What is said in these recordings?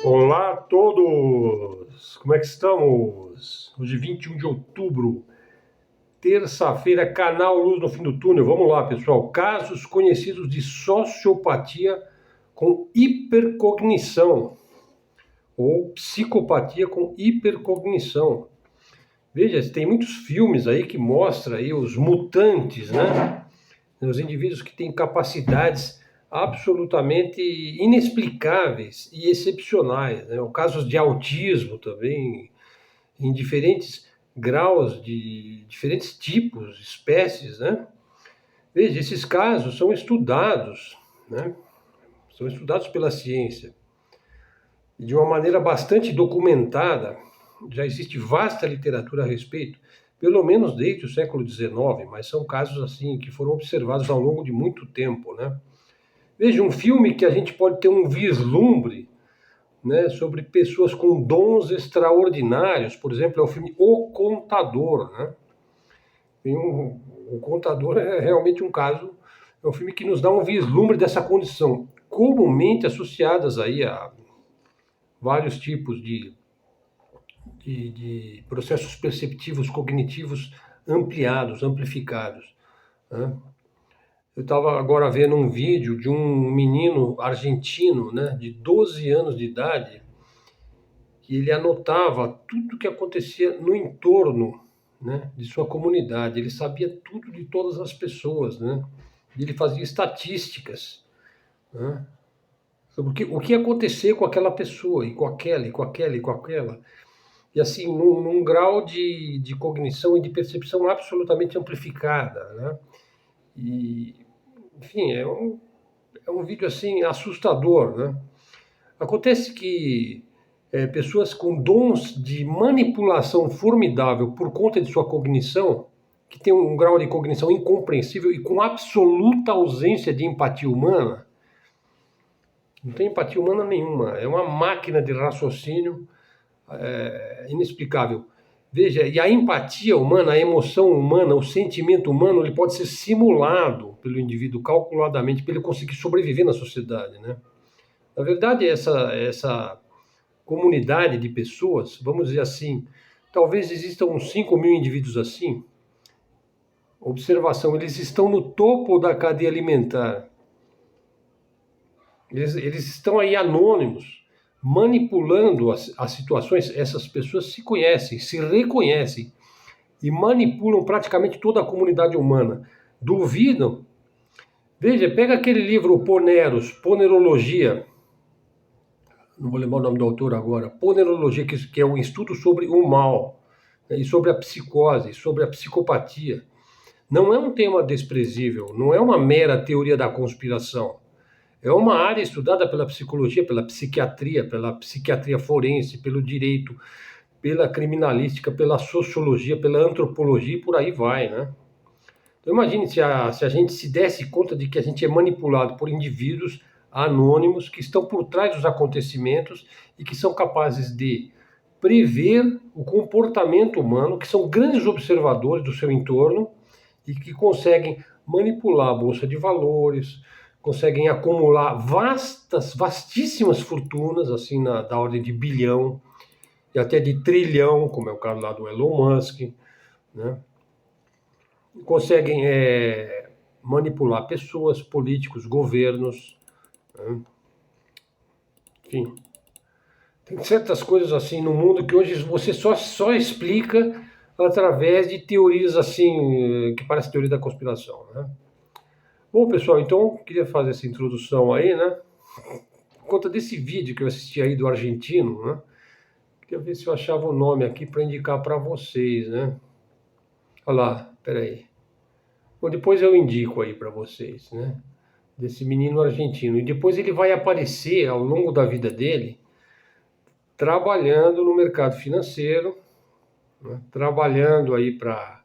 Olá a todos! Como é que estamos? Hoje, 21 de outubro, terça-feira, canal Luz no Fim do Túnel. Vamos lá, pessoal. Casos conhecidos de sociopatia com hipercognição ou psicopatia com hipercognição. Veja, tem muitos filmes aí que mostram aí os mutantes, né? Os indivíduos que têm capacidades absolutamente inexplicáveis e excepcionais, né? Casos de autismo também, em diferentes graus, de diferentes tipos, espécies, né? Veja, esses casos são estudados, né? São estudados pela ciência e de uma maneira bastante documentada. Já existe vasta literatura a respeito, pelo menos desde o século XIX, mas são casos assim que foram observados ao longo de muito tempo, né? Veja, um filme que a gente pode ter um vislumbre, né, sobre pessoas com dons extraordinários, por exemplo, é o filme O Contador, né? O Contador é realmente um caso, é um filme que nos dá um vislumbre dessa condição, comumente associadas aí a vários tipos de processos perceptivos cognitivos ampliados, amplificados, né? Eu estava agora vendo um vídeo de um menino argentino, né, de 12 anos de idade, que ele anotava tudo que acontecia no entorno, né, de sua comunidade. Ele sabia tudo de todas as pessoas, né? Ele fazia estatísticas, né, sobre o que acontecer com aquela pessoa, e com aquela, e com aquela, e com aquela. E assim, num grau de cognição e de percepção absolutamente amplificada, né? E, enfim, é um vídeo assim assustador, né? Acontece que pessoas com dons de manipulação formidável por conta de sua cognição, que tem um grau de cognição incompreensível e com absoluta ausência de empatia humana, não tem empatia humana nenhuma, é uma máquina de raciocínio inexplicável. Veja, e a empatia humana, a emoção humana, o sentimento humano, ele pode ser simulado pelo indivíduo calculadamente para ele conseguir sobreviver na sociedade, né? Na verdade, essa comunidade de pessoas, vamos dizer assim, talvez existam uns 5 mil indivíduos assim. Observação, eles estão no topo da cadeia alimentar. Eles estão aí anônimos, manipulando as situações. Essas pessoas se conhecem, se reconhecem e manipulam praticamente toda a comunidade humana. Duvidam. Veja, pega aquele livro Poneros, Ponerologia, não vou lembrar o nome do autor agora, Ponerologia, que é um estudo sobre o mal, né, e sobre a psicose, sobre a psicopatia. Não é um tema desprezível, não é uma mera teoria da conspiração. É uma área estudada pela psicologia, pela psiquiatria forense, pelo direito, pela criminalística, pela sociologia, pela antropologia e por aí vai, né? Então imagine se a gente se desse conta de que a gente é manipulado por indivíduos anônimos que estão por trás dos acontecimentos e que são capazes de prever o comportamento humano, que são grandes observadores do seu entorno e que conseguem manipular a bolsa de valores, conseguem acumular vastíssimas fortunas, assim, da ordem de bilhão e até de trilhão, como é o caso lá do Elon Musk, né? Conseguem manipular pessoas, políticos, governos, né? Enfim, tem certas coisas assim no mundo que hoje você só explica através de teorias assim, que parece teoria da conspiração, né? Bom, pessoal, então queria fazer essa introdução aí, né? Por conta desse vídeo que eu assisti aí do argentino, né? Queria ver se eu achava o nome aqui para indicar para vocês, né? Olha lá, peraí. Bom, depois eu indico aí para vocês, né? Desse menino argentino. E depois ele vai aparecer ao longo da vida dele trabalhando no mercado financeiro, né? Trabalhando aí para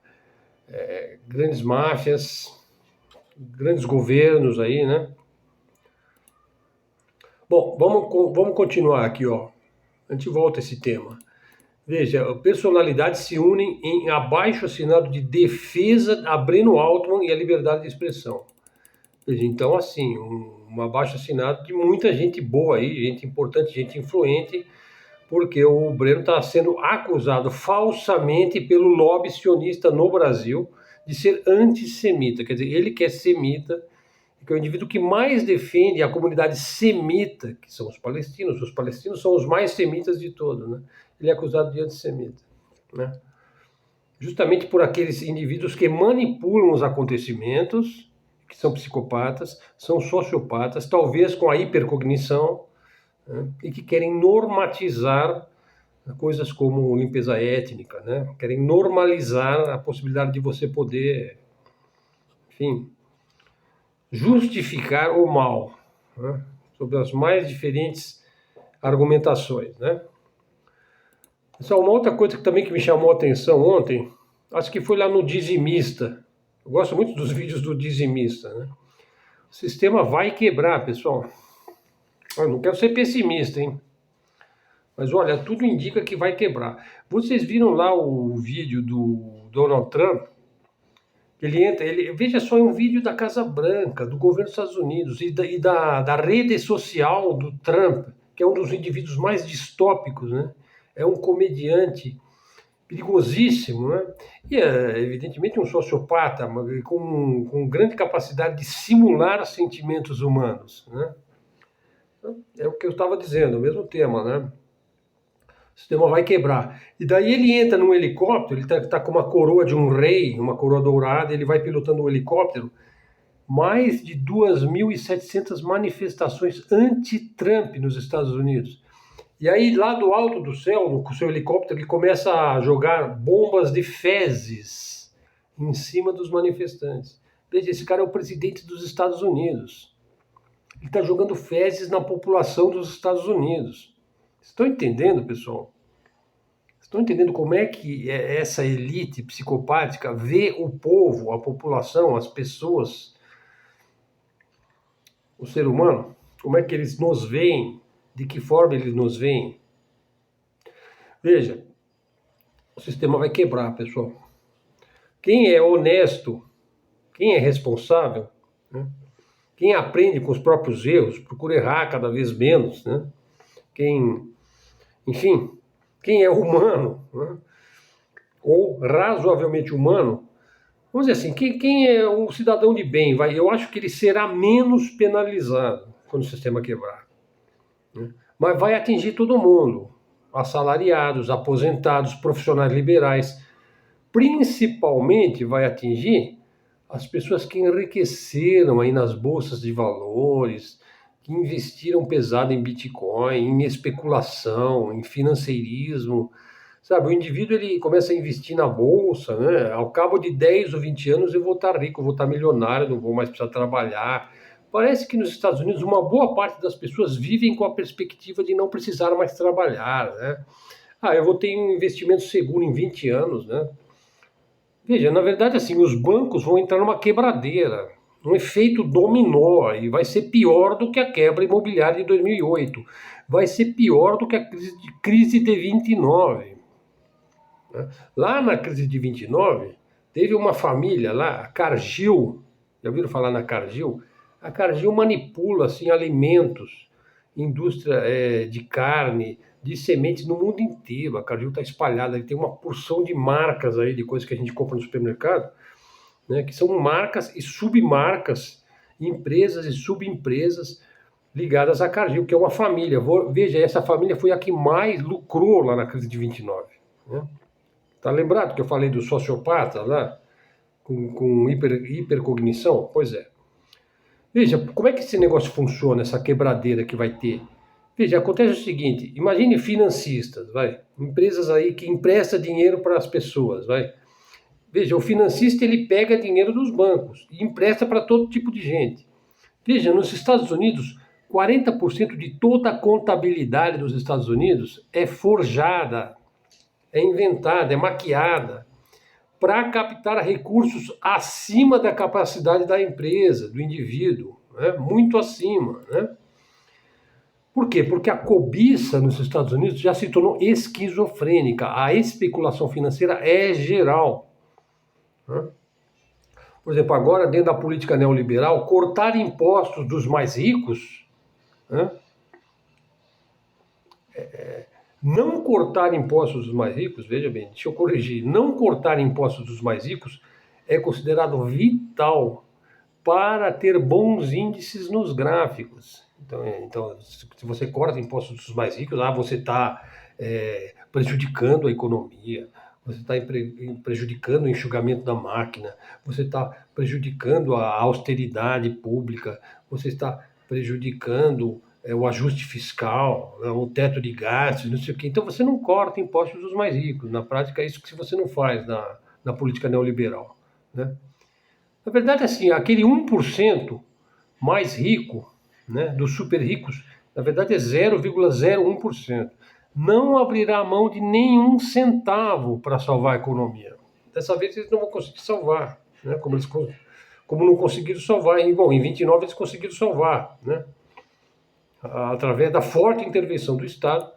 grandes máfias, grandes governos aí, né? Bom, vamos continuar aqui, ó. A gente volta a esse tema. Veja, personalidades se unem em abaixo-assinado de defesa a Breno Altman e a liberdade de expressão. Então, assim, um abaixo-assinado de muita gente boa aí, gente importante, gente influente, porque o Breno está sendo acusado falsamente pelo lobby sionista no Brasil de ser antissemita. Quer dizer, ele que é semita, que é o indivíduo que mais defende a comunidade semita, que são os palestinos. Os palestinos são os mais semitas de todos, né? Ele é acusado de antissemita, né? Justamente por aqueles indivíduos que manipulam os acontecimentos, que são psicopatas, são sociopatas, talvez com a hipercognição, né? E que querem normatizar coisas como limpeza étnica, né? Querem normalizar a possibilidade de você poder, enfim, justificar o mal, né? Sobre as mais diferentes argumentações, né? Só uma outra coisa que também que me chamou a atenção ontem, acho que foi lá no Dizimista. Eu gosto muito dos vídeos do Dizimista, né? O sistema vai quebrar, pessoal. Eu não quero ser pessimista, hein? Mas olha, tudo indica que vai quebrar. Vocês viram lá o vídeo do Donald Trump? Ele entra, veja só, é um vídeo da Casa Branca, do governo dos Estados Unidos da rede social do Trump, que é um dos indivíduos mais distópicos, né? É um comediante perigosíssimo, né? E é, evidentemente, um sociopata com grande capacidade de simular sentimentos humanos, né? É o que eu estava dizendo, o mesmo tema, né? O sistema vai quebrar. E daí ele entra num helicóptero, ele tá com uma coroa de um rei, uma coroa dourada, ele vai pilotando um helicóptero. Mais de 2.700 manifestações anti-Trump nos Estados Unidos. E aí, lá do alto do céu, com o seu helicóptero, ele começa a jogar bombas de fezes em cima dos manifestantes. Veja, esse cara é o presidente dos Estados Unidos. Ele está jogando fezes na população dos Estados Unidos. Estão entendendo, pessoal? Estão entendendo como é que essa elite psicopática vê o povo, a população, as pessoas, o ser humano? Como é que eles nos veem? De que forma eles nos veem? Veja, o sistema vai quebrar, pessoal. Quem é honesto, quem é responsável, né? Quem aprende com os próprios erros, procura errar cada vez menos, né? Enfim, quem é humano, né? Ou razoavelmente humano, vamos dizer assim, quem é um cidadão de bem, eu acho que ele será menos penalizado quando o sistema quebrar, né? Mas vai atingir todo mundo, assalariados, aposentados, profissionais liberais, principalmente vai atingir as pessoas que enriqueceram aí nas bolsas de valores, que investiram pesado em Bitcoin, em especulação, em financeirismo, sabe? O indivíduo ele começa a investir na bolsa, né? Ao cabo de 10 ou 20 anos eu vou estar rico, eu vou estar milionário, não vou mais precisar trabalhar. Parece que nos Estados Unidos uma boa parte das pessoas vivem com a perspectiva de não precisar mais trabalhar, né? Eu vou ter um investimento seguro em 20 anos, né? Veja, na verdade, assim, os bancos vão entrar numa quebradeira, um efeito dominó, e vai ser pior do que a quebra imobiliária de 2008. Vai ser pior do que a crise de 29. Né? Lá na crise de 29, teve uma família lá, a Cargill, já ouviram falar na Cargill? A Cargill manipula, assim, alimentos, indústria de carne, de sementes no mundo inteiro. A Cargill está espalhada, ele tem uma porção de marcas aí, de coisas que a gente compra no supermercado, né, que são marcas e submarcas, empresas e subempresas ligadas à Cargill, que é uma família. Veja, essa família foi a que mais lucrou lá na crise de 29. Né? Tá lembrado que eu falei do sociopata lá, com hipercognição? Pois é. Veja, como é que esse negócio funciona, essa quebradeira que vai ter? Veja, acontece o seguinte, imagine financistas, empresas aí que emprestam dinheiro para as pessoas, Veja, o financista ele pega dinheiro dos bancos e empresta para todo tipo de gente. Veja, nos Estados Unidos, 40% de toda a contabilidade dos Estados Unidos é forjada, é inventada, é maquiada para captar recursos acima da capacidade da empresa, do indivíduo, né? Muito acima, né? Por quê? Porque a cobiça nos Estados Unidos já se tornou esquizofrênica. A especulação financeira é geral, né? por exemplo, agora dentro da política neoliberal, cortar impostos dos mais ricos, né? Não cortar impostos dos mais ricos, veja bem, deixa eu corrigir, não cortar impostos dos mais ricos é considerado vital para ter bons índices nos gráficos. Então, se você corta impostos dos mais ricos, você está prejudicando a economia, você está prejudicando o enxugamento da máquina, você está prejudicando a austeridade pública, você está prejudicando o ajuste fiscal, né, o teto de gastos, não sei o quê. Então você não corta impostos dos mais ricos. Na prática, é isso que você não faz na política neoliberal, né? Na verdade, assim, aquele 1% mais rico, né, dos super ricos, na verdade é 0,01%. Não abrirá mão de nenhum centavo para salvar a economia. Dessa vez eles não vão conseguir salvar, né, como não conseguiram salvar. Bom, em 29 eles conseguiram salvar, né, através da forte intervenção do Estado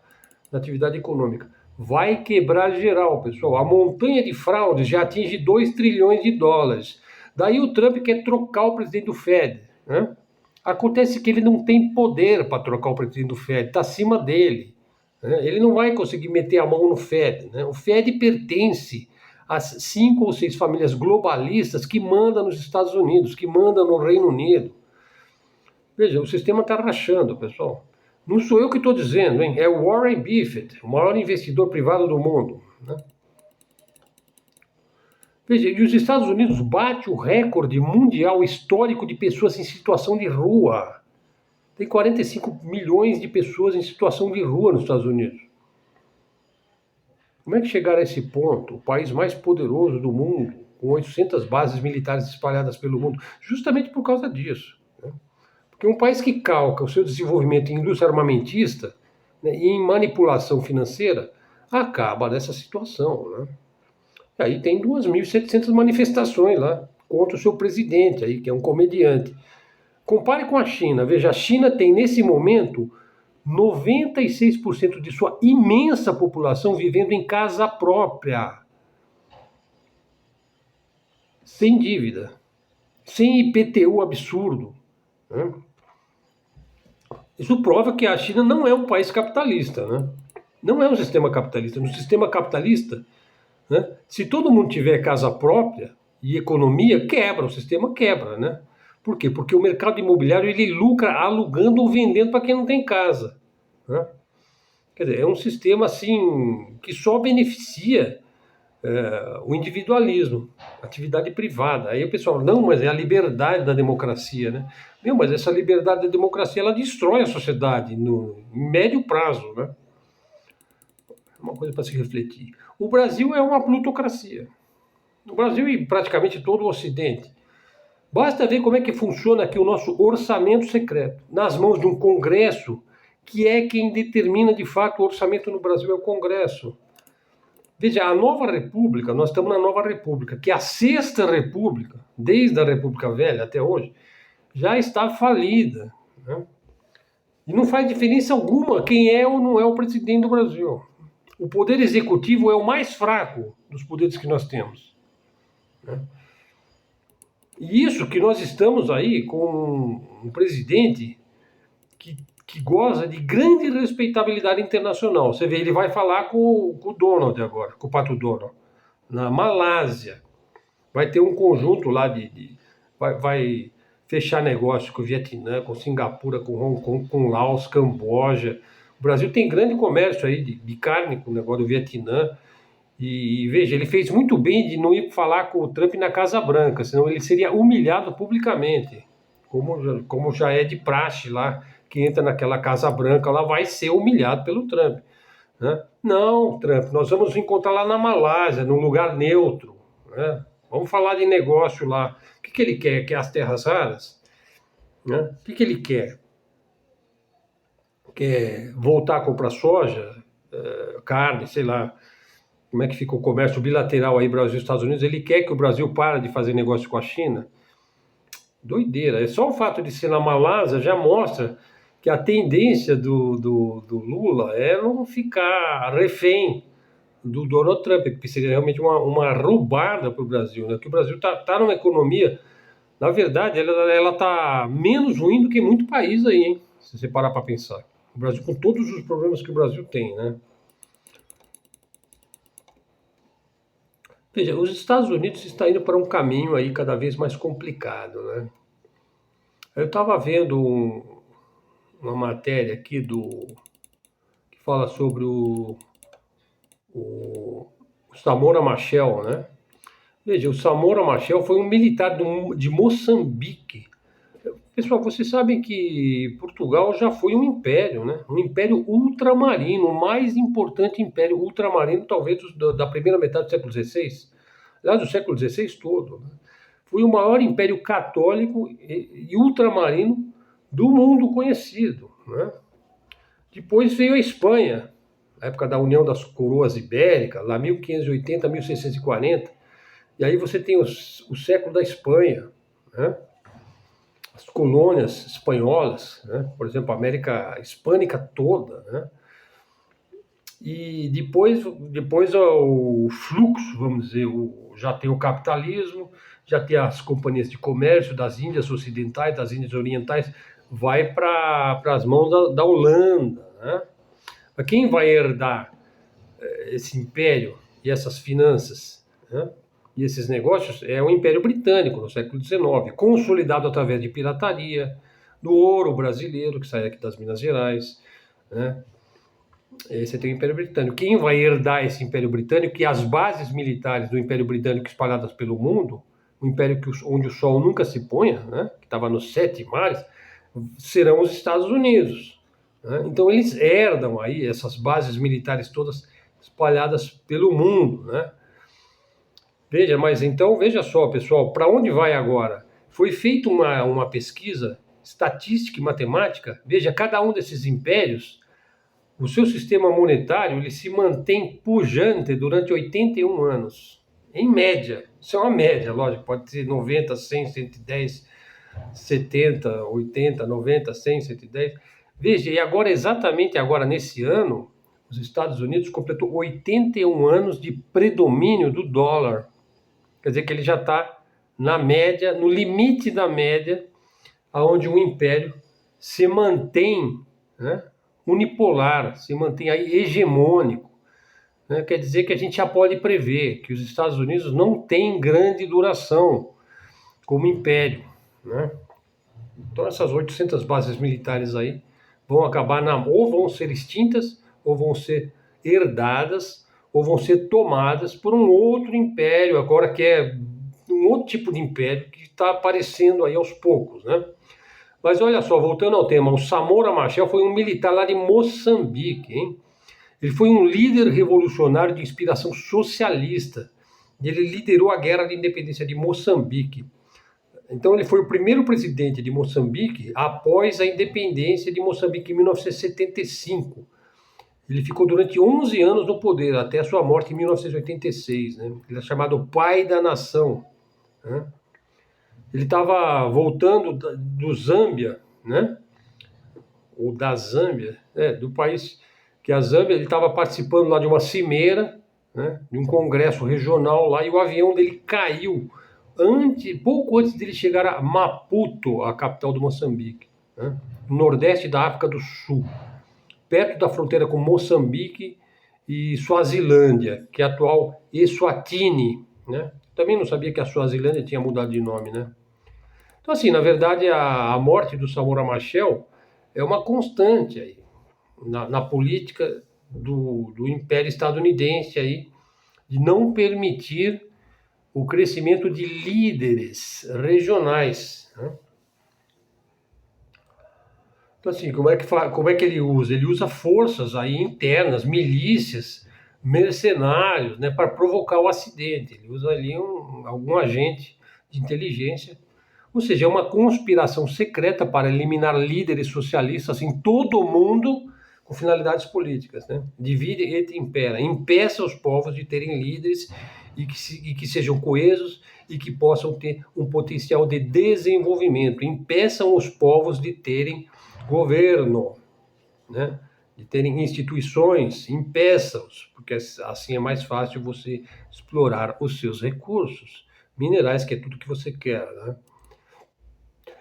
na atividade econômica. Vai quebrar geral, pessoal. A montanha de fraudes já atinge 2 trilhões de dólares. Daí o Trump quer trocar o presidente do Fed, né? Acontece que ele não tem poder para trocar o presidente do Fed, está acima dele, né? Ele não vai conseguir meter a mão no Fed, né? O Fed pertence às 5 ou 6 famílias globalistas que mandam nos Estados Unidos, que mandam no Reino Unido. Veja, o sistema está rachando, pessoal. Não sou eu que estou dizendo, hein? É o Warren Buffett, o maior investidor privado do mundo, né? Veja, e os Estados Unidos bate o recorde mundial histórico de pessoas em situação de rua. Tem 45 milhões de pessoas em situação de rua nos Estados Unidos. Como é que chegaram a esse ponto? O país mais poderoso do mundo, com 800 bases militares espalhadas pelo mundo, justamente por causa disso, né? Porque um país que calca o seu desenvolvimento em indústria armamentista, né, e em manipulação financeira, acaba nessa situação, né? E aí tem 2.700 manifestações lá contra o seu presidente, aí, que é um comediante. Compare com a China. Veja, a China tem nesse momento 96% de sua imensa população vivendo em casa própria, sem dívida, sem IPTU absurdo, né? Isso prova que a China não é um país capitalista, né? Não é um sistema capitalista. No sistema capitalista, né, se todo mundo tiver casa própria e economia, quebra, o sistema quebra, né? Por quê? Porque o mercado imobiliário ele lucra alugando ou vendendo para quem não tem casa, né? Quer dizer, é um sistema assim que só beneficia o individualismo, atividade privada. Aí o pessoal, não, mas é a liberdade da democracia, né? Meu, mas essa liberdade da democracia ela destrói a sociedade em médio prazo, né? Uma coisa para se refletir. O Brasil é uma plutocracia. O Brasil e praticamente todo o Ocidente. Basta ver como é que funciona aqui o nosso orçamento secreto, nas mãos de um Congresso, que é quem determina de fato o orçamento no Brasil, é o Congresso. Veja, a nova república, nós estamos na nova república, que é a sexta república, desde a República Velha até hoje, já está falida, né? E não faz diferença alguma quem é ou não é o presidente do Brasil. O poder executivo é o mais fraco dos poderes que nós temos, né? E isso que nós estamos aí com um presidente que goza de grande respeitabilidade internacional. Você vê, ele vai falar com o Donald agora, com o Pato Donald, na Malásia. Vai ter um conjunto lá vai fechar negócio com o Vietnã, com Singapura, com Hong Kong, com Laos, Camboja. O Brasil tem grande comércio aí de carne com o negócio do Vietnã. E veja, ele fez muito bem de não ir falar com o Trump na Casa Branca, senão ele seria humilhado publicamente, como já é de praxe lá, que entra naquela Casa Branca, lá vai ser humilhado pelo Trump, né? Não, Trump, nós vamos encontrar lá na Malásia, num lugar neutro, né? Vamos falar de negócio lá. O que ele quer? Quer as terras raras? Né? O que ele quer? Quer voltar a comprar soja, carne, sei lá. Como é que fica o comércio bilateral aí, Brasil e Estados Unidos? Ele quer que o Brasil pare de fazer negócio com a China? Doideira. É só o fato de ser na Malásia já mostra que a tendência do Lula é não ficar refém do Donald Trump, que seria realmente uma roubada para o Brasil, né? Que o Brasil tá numa economia, na verdade, ela tá menos ruim do que muito país aí, hein? Se você parar para pensar. O Brasil, com todos os problemas que o Brasil tem, né? Veja, os Estados Unidos estão indo para um caminho aí cada vez mais complicado, né? Eu estava vendo uma matéria aqui que fala sobre o Samora Machel, né? Veja, o Samora Machel foi um militar de Moçambique. Pessoal, vocês sabem que Portugal já foi um império, né? Um império ultramarino, o mais importante império ultramarino, talvez, da primeira metade do século XVI. Aliás, do século XVI todo, né? Foi o maior império católico e ultramarino do mundo conhecido, né? Depois veio a Espanha, na época da União das Coroas Ibéricas, lá 1580, 1640. E aí você tem o século da Espanha, né? As colônias espanholas, né? Por exemplo, a América Hispânica toda, né? E depois o fluxo, vamos dizer, já tem o capitalismo, já tem as companhias de comércio das Índias Ocidentais, das Índias Orientais, vai para as mãos da Holanda, né? Mas quem vai herdar esse império e essas finanças, né? E esses negócios é o Império Britânico no século XIX, consolidado através de pirataria, do ouro brasileiro que sai aqui das Minas Gerais, né? Você tem o Império Britânico. Quem vai herdar esse Império Britânico e as bases militares do Império Britânico espalhadas pelo mundo, um império onde o sol nunca se ponha, né? Que estava nos 7 mares, serão os Estados Unidos, né? Então eles herdam aí essas bases militares todas espalhadas pelo mundo, né? Veja, mas então veja só, pessoal, para onde vai agora? Foi feita uma pesquisa estatística e matemática. Veja, cada um desses impérios, o seu sistema monetário, ele se mantém pujante durante 81 anos, em média. Isso é uma média, lógico, pode ser 90, 100, 110, 70, 80, 90, 100, 110. Veja, e agora, exatamente agora, nesse ano, os Estados Unidos completou 81 anos de predomínio do dólar. Quer dizer que ele já está na média, no limite da média, aonde o império se mantém, né, unipolar, se mantém aí hegemônico, né? Quer dizer que a gente já pode prever que os Estados Unidos não têm grande duração como império, né? Então essas 800 bases militares aí vão acabar ou vão ser extintas, ou vão ser herdadas, ou vão ser tomadas por um outro império, agora que é um outro tipo de império que está aparecendo aí aos poucos, né? Mas olha só, voltando ao tema, o Samora Machel foi um militar lá de Moçambique, hein? Ele foi um líder revolucionário de inspiração socialista. Ele liderou a guerra de independência de Moçambique. Então ele foi o primeiro presidente de Moçambique após a independência de Moçambique em 1975. Ele ficou durante 11 anos no poder, até a sua morte em 1986, né? Ele é chamado o pai da nação, né? Ele estava voltando do Zâmbia, né? Ou da Zâmbia, do país que a Zâmbia, ele estava participando lá de uma cimeira, né? De um congresso regional lá, e o avião dele caiu pouco antes dele chegar a Maputo, a capital do Moçambique, né? No nordeste da África do Sul, perto da fronteira com Moçambique e Suazilândia, que é a atual Eswatini, né? Também não sabia que a Suazilândia tinha mudado de nome, né? Então, assim, na verdade, a morte do Samora Machel é uma constante aí na política do Império Estadunidense aí, de não permitir o crescimento de líderes regionais, né? Então, assim, como é que ele usa? Ele usa forças aí internas, milícias, mercenários, né, para provocar o acidente. Ele usa ali algum agente de inteligência. Ou seja, é uma conspiração secreta para eliminar líderes socialistas em todo o mundo com finalidades políticas, né? Divide et impera. Impeça os povos de terem líderes e que sejam coesos e que possam ter um potencial de desenvolvimento. Impeçam os povos de terem governo, né? de terem instituições, impeça-os, porque assim é mais fácil você explorar os seus recursos minerais, que é tudo que você quer, né?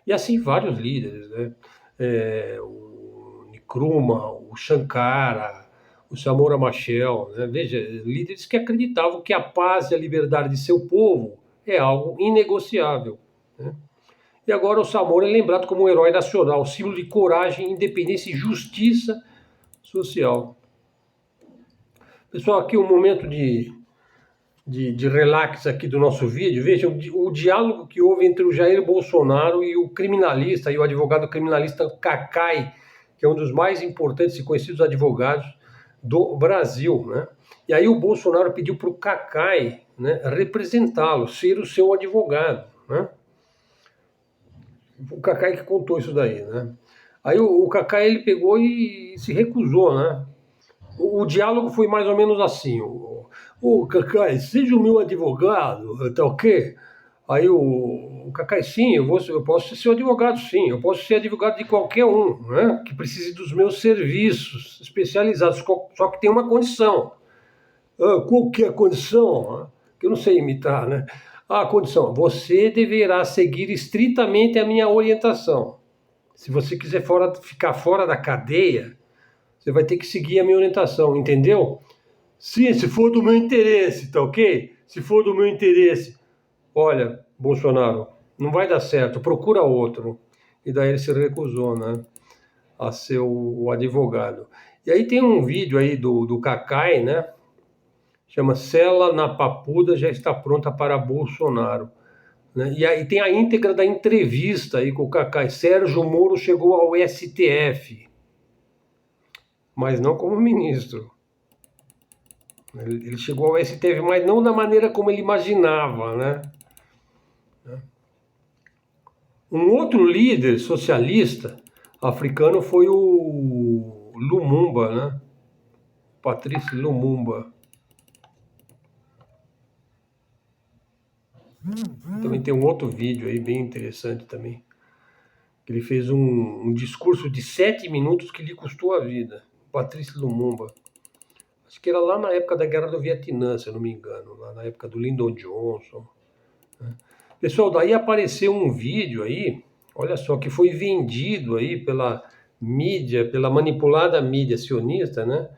E assim vários líderes, né? O Nkrumah, o Sankara, o Samora Machel, né? Veja, líderes que acreditavam que a paz e a liberdade de seu povo é algo inegociável, né? E agora o Samora é lembrado como um herói nacional, símbolo de coragem, independência e justiça social. Pessoal, aqui um momento de relax aqui do nosso vídeo. Vejam o diálogo que houve entre o Jair Bolsonaro e o criminalista, e o advogado criminalista Cacai, que é um dos mais importantes e conhecidos advogados do Brasil, né? E aí o Bolsonaro pediu para o Cacai, né, representá-lo, ser o seu advogado, né? O Cacai que contou isso daí, né? Aí o Cacai ele pegou e se recusou, né? O diálogo foi mais ou menos assim: o Cacai, seja o meu advogado, tá ok? Aí o Cacai, sim, eu posso ser seu advogado, sim, eu posso ser advogado de qualquer um, né, que precise dos meus serviços especializados, só que tem uma condição. Ah, qual que é a condição? Que eu não sei imitar, né? A condição: você deverá seguir estritamente a minha orientação. Se você quiser ficar fora da cadeia, você vai ter que seguir a minha orientação, entendeu? Sim, se for do meu interesse, tá ok? Se for do meu interesse. Olha, Bolsonaro, não vai dar certo, procura outro. E daí ele se recusou, né, a ser o advogado. E aí tem um vídeo aí do Cacai, né? Chama Cela na Papuda já está pronta para Bolsonaro, né? E aí tem a íntegra da entrevista aí com o Cacai. Sérgio Moro chegou ao STF, mas não como ministro. Ele chegou ao STF, mas não da maneira como ele imaginava, né? Um outro líder socialista africano foi o Lumumba, né? Patrice Lumumba. Também tem um outro vídeo aí bem interessante também. Ele fez um discurso de 7 minutos que lhe custou a vida. Patrice Lumumba. Acho que era lá na época da Guerra do Vietnã, se eu não me engano, lá na época do Lyndon Johnson. Pessoal, daí apareceu um vídeo aí, olha só, que foi vendido aí pela mídia, pela manipulada mídia sionista, né?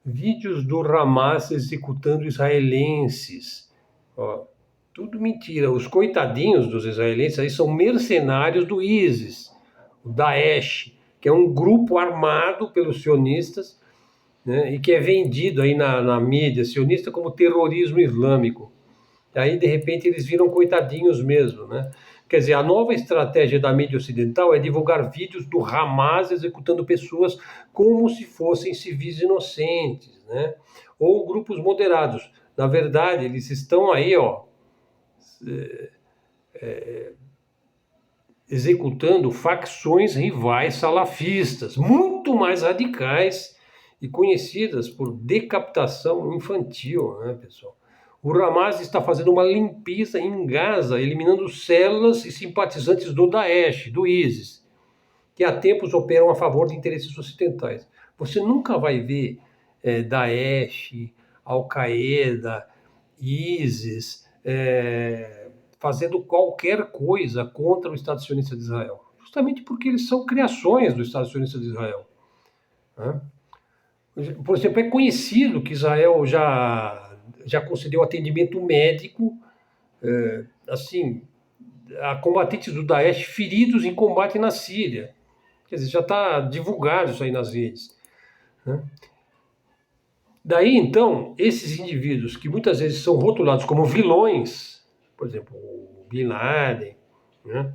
Vídeos do Hamas executando israelenses. Ó, tudo mentira. Os coitadinhos dos israelenses aí são mercenários do ISIS, o Daesh, que é um grupo armado pelos sionistas, né, e que é vendido aí na mídia sionista como terrorismo islâmico. Aí, de repente, eles viram coitadinhos mesmo, né? Quer dizer, a nova estratégia da mídia ocidental é divulgar vídeos do Hamas executando pessoas como se fossem civis inocentes, né? Ou grupos moderados. Na verdade, eles estão aí, ó, executando facções rivais salafistas, muito mais radicais e conhecidas por decapitação infantil, né, pessoal? O Hamas está fazendo uma limpeza em Gaza, eliminando células e simpatizantes do Daesh, do ISIS, que há tempos operam a favor de interesses ocidentais. Você nunca vai ver Daesh, Al-Qaeda, ISIS, fazendo qualquer coisa contra o Estado sionista de Israel, justamente porque eles são criações do Estado sionista de Israel, né? Por exemplo, é conhecido que Israel já concedeu atendimento médico, assim, a combatentes do Daesh feridos em combate na Síria. Quer dizer, já está divulgado isso aí nas redes, né? Daí, então, esses indivíduos que muitas vezes são rotulados como vilões, por exemplo, o Bin Laden, né?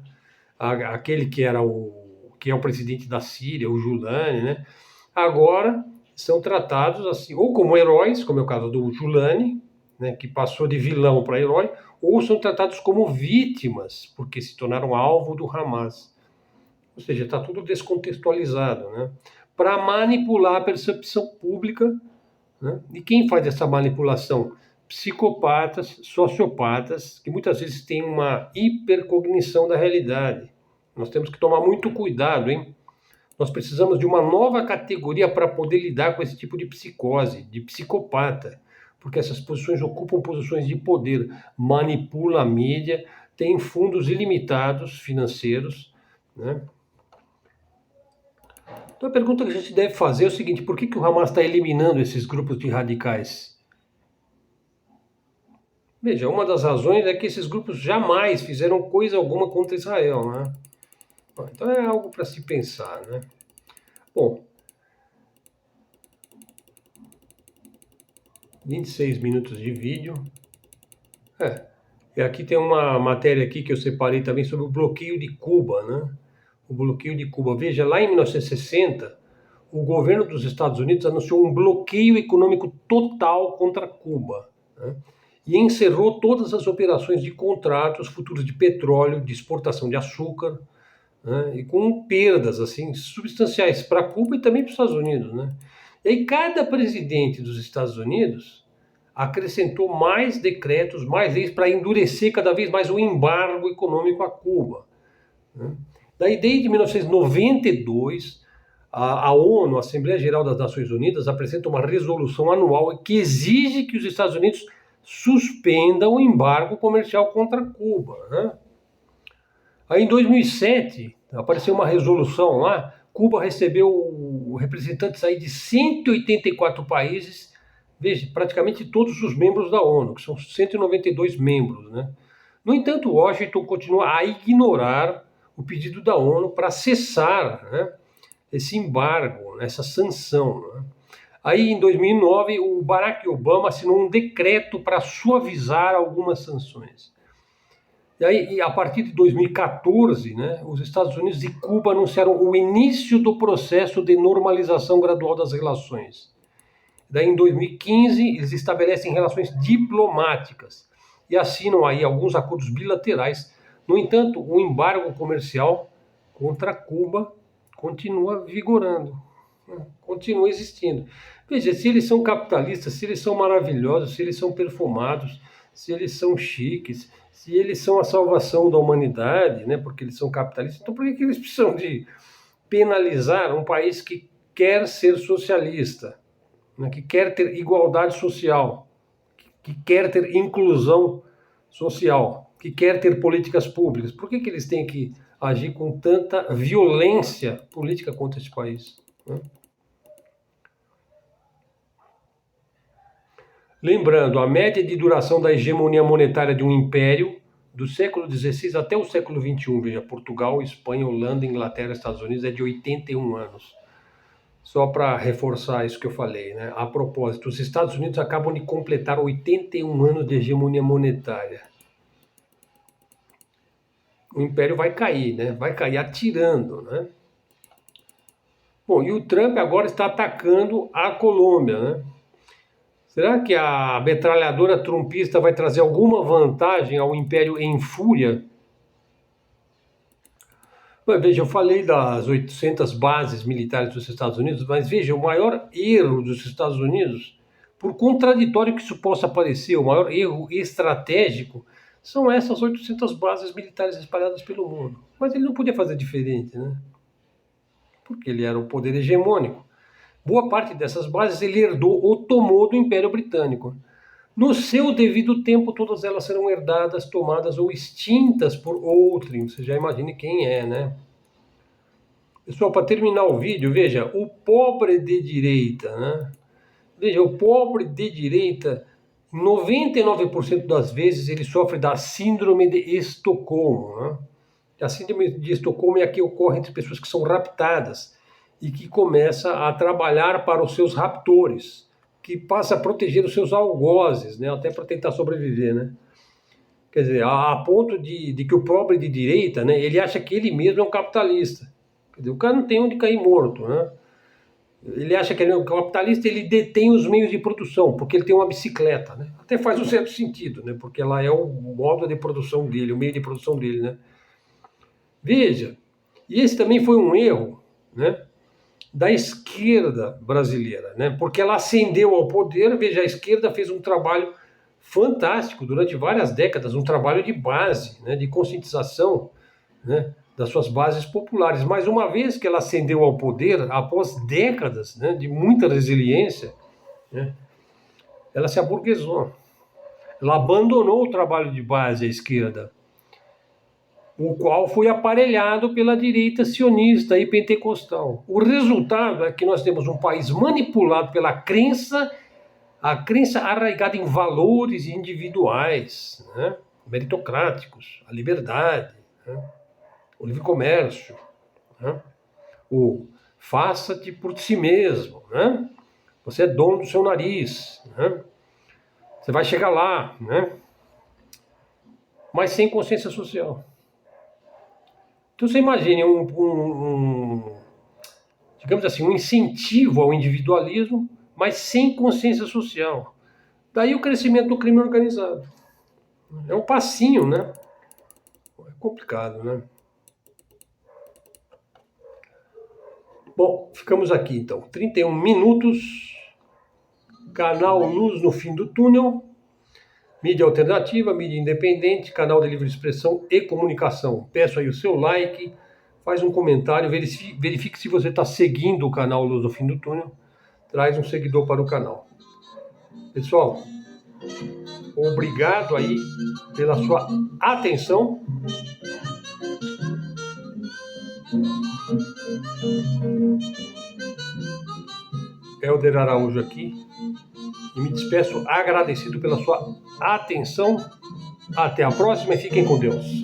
Aquele que é o presidente da Síria, o Julani, né? Agora são tratados assim, ou como heróis, como é o caso do Julani, né, que passou de vilão para herói, ou são tratados como vítimas, porque se tornaram alvo do Hamas. Ou seja, está tudo descontextualizado, né? Para manipular a percepção pública, né? E quem faz essa manipulação? Psicopatas, sociopatas, que muitas vezes têm uma hipercognição da realidade. Nós temos que tomar muito cuidado, hein? Nós precisamos de uma nova categoria para poder lidar com esse tipo de psicose, de psicopata, porque essas posições ocupam posições de poder, manipula a mídia, tem fundos ilimitados financeiros, né? Então a pergunta que a gente deve fazer é o seguinte: por que o Hamas está eliminando esses grupos de radicais? Veja, uma das razões é que esses grupos jamais fizeram coisa alguma contra Israel, né? Então é algo para se pensar, né? Bom, 26 minutos de vídeo. E aqui tem uma matéria aqui que eu separei também sobre o bloqueio de Cuba, né? O bloqueio de Cuba. Veja, lá em 1960, o governo dos Estados Unidos anunciou um bloqueio econômico total contra Cuba, né? E encerrou todas as operações de contratos futuros de petróleo, de exportação de açúcar, né? E com perdas assim substanciais para Cuba e também para os Estados Unidos, né? E aí cada presidente dos Estados Unidos acrescentou mais decretos, mais leis para endurecer cada vez mais o embargo econômico a Cuba, né? Daí, desde 1992, a ONU, a Assembleia Geral das Nações Unidas, apresenta uma resolução anual que exige que os Estados Unidos suspendam o embargo comercial contra Cuba, né? Aí, em 2007, apareceu uma resolução lá. Cuba recebeu representantes aí de 184 países, veja, praticamente todos os membros da ONU, que são 192 membros, né? No entanto, Washington continua a ignorar o pedido da ONU para cessar, né, esse embargo, essa sanção, né? Aí, em 2009, o Barack Obama assinou um decreto para suavizar algumas sanções. E aí, a partir de 2014, né, os Estados Unidos e Cuba anunciaram o início do processo de normalização gradual das relações. Daí, em 2015, eles estabelecem relações diplomáticas e assinam aí alguns acordos bilaterais. No entanto, o embargo comercial contra Cuba continua vigorando, né, continua existindo. Veja, se eles são capitalistas, se eles são maravilhosos, se eles são perfumados, se eles são chiques, se eles são a salvação da humanidade, né, porque eles são capitalistas, então por que eles precisam de penalizar um país que quer ser socialista, né, que quer ter igualdade social, que quer ter inclusão social, que quer ter políticas públicas? Por que eles têm que agir com tanta violência política contra esse país, né? Lembrando, a média de duração da hegemonia monetária de um império do século XVI até o século XXI, veja, Portugal, Espanha, Holanda, Inglaterra, Estados Unidos, é de 81 anos. Só para reforçar isso que eu falei, né? A propósito, os Estados Unidos acabam de completar 81 anos de hegemonia monetária. O império vai cair, né? Vai cair atirando, né? Bom, e o Trump agora está atacando a Colômbia, né? Será que a metralhadora trumpista vai trazer alguma vantagem ao Império em fúria? Bom, veja, eu falei das 800 bases militares dos Estados Unidos, mas veja, o maior erro dos Estados Unidos, por contraditório que isso possa parecer, o maior erro estratégico, são essas 800 bases militares espalhadas pelo mundo. Mas ele não podia fazer diferente, né? Porque ele era o poder hegemônico. Boa parte dessas bases ele herdou ou tomou do Império Britânico. No seu devido tempo, todas elas serão herdadas, tomadas ou extintas por outrem. Você já imagine quem é, né? Pessoal, para terminar o vídeo, veja, o pobre de direita, né? Veja, o pobre de direita, 99% das vezes ele sofre da síndrome de Estocolmo, né? A síndrome de Estocolmo é a que ocorre entre pessoas que são raptadas e que começa a trabalhar para os seus raptores, que passa a proteger os seus algozes, né, até para tentar sobreviver, né? Quer dizer, a ponto de que o pobre de direita, né, ele acha que ele mesmo é um capitalista. Quer dizer, o cara não tem onde cair morto, né? Ele acha que ele é um capitalista, ele detém os meios de produção, porque ele tem uma bicicleta, né? Até faz um certo sentido, né? Porque ela é o modo de produção dele, o meio de produção dele, né? Veja, e esse também foi um erro, né, da esquerda brasileira, né, porque ela ascendeu ao poder. Veja, a esquerda fez um trabalho fantástico durante várias décadas, um trabalho de base, né, de conscientização, né, das suas bases populares. Mas uma vez que ela ascendeu ao poder, após décadas, né, de muita resiliência, né, ela se aburguesou. Ela abandonou o trabalho de base à esquerda, o qual foi aparelhado pela direita sionista e pentecostal. O resultado é que nós temos um país manipulado pela crença, a crença arraigada em valores individuais, né, meritocráticos, a liberdade, né, o livre comércio, né, o faça-te por si mesmo, né? Você é dono do seu nariz, né? Você vai chegar lá, né? Mas sem consciência social. Então você imagine digamos assim, um incentivo ao individualismo, mas sem consciência social. Daí o crescimento do crime organizado. É um passinho, né? É complicado, né? Bom, ficamos aqui então. 31 minutos. Canal Luz no Fim do Túnel. Mídia alternativa, mídia independente, canal de livre expressão e comunicação. Peço aí o seu like, faz um comentário, verifique se você está seguindo o canal Luz no Fim do Túnel. Traz um seguidor para o canal. Pessoal, obrigado aí pela sua atenção. Helder Araújo aqui. E me despeço agradecido pela sua atenção. Até a próxima e fiquem com Deus.